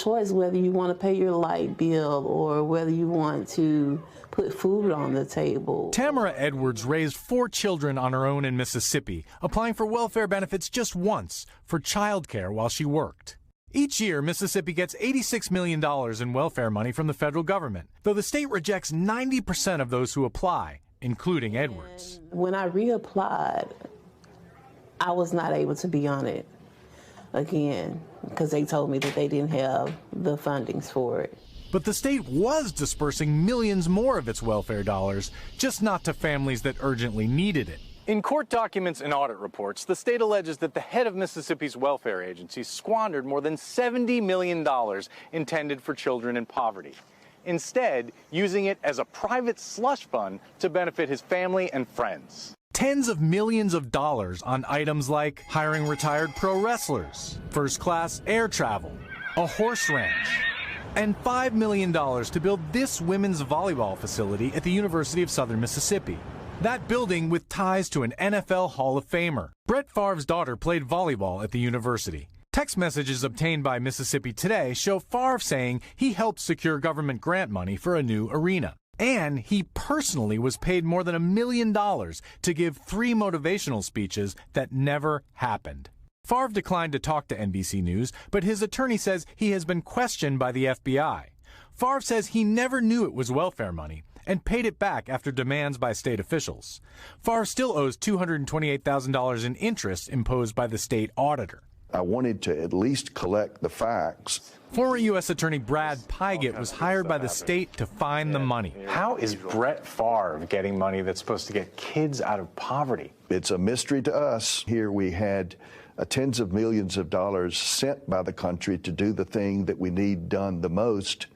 Choice whether you want to pay your light bill or whether you want to put food on the table. Tamara Edwards raised 4 children on her own in Mississippi, applying for welfare benefits just once for childcare while she worked. Each year, Mississippi gets $86 million in welfare money from the federal government, though the state rejects 90% of those who apply, including Edwards. When I reapplied, I was not able to be on it again because they told me that they didn't have the fundings for it. But the state was dispersing millions more of its welfare dollars, just not to families that urgently needed it. In court documents and audit reports, the state alleges that the head of Mississippi's welfare agency squandered more than $70 million intended for children in poverty, instead using it as a private slush fund to benefit his family and friends. Tens of millions of dollars on items like hiring retired pro wrestlers, first-class air travel, a horse ranch, and $5 million to build this women's volleyball facility at the University of Southern Mississippi. That building with ties to an NFL Hall of Famer. Brett Favre's daughter played volleyball at the university. Text messages obtained by Mississippi Today show Favre saying he helped secure government grant money for a new arena. And he personally was paid more than $1 million to give 3 motivational speeches that never happened. Favre declined to talk to NBC News, but his attorney says he has been questioned by the FBI. Favre says he never knew it was welfare money and paid it back after demands by state officials. Favre still owes $228,000 in interest imposed by the state auditor. I wanted to at least collect the facts. Former U.S. Attorney Brett Favre was hired by the state to find the money. How is Brett Favre getting money that's supposed to get kids out of poverty? It's a mystery to us. Here we had tens of millions of dollars sent by the country to do the thing that we need done the most,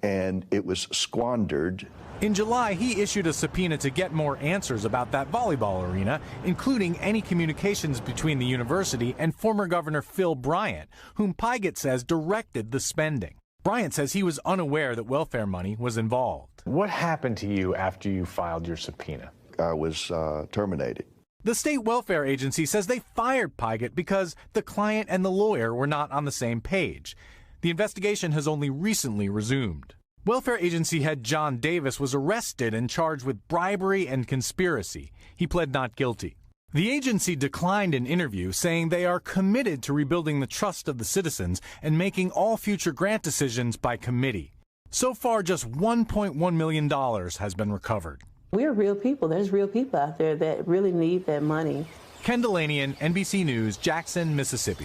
and it was squandered. In July, he issued a subpoena to get more answers about that volleyball arena, including any communications between the university and former Governor Phil Bryant, whom Pygott says directed the spending. Bryant says he was unaware that welfare money was involved. What happened to you after you filed your subpoena? I was terminated. The state welfare agency says they fired Pygott because the client and the lawyer were not on the same page. The investigation has only recently resumed. Welfare agency head John Davis was arrested and charged with bribery and conspiracy. He pled not guilty. The agency declined an interview, saying they are committed to rebuilding the trust of the citizens and making all future grant decisions by committee. So far, just $1.1 million has been recovered. We're real people. There's real people out there that really need that money. Ken Delanian, NBC News, Jackson, Mississippi.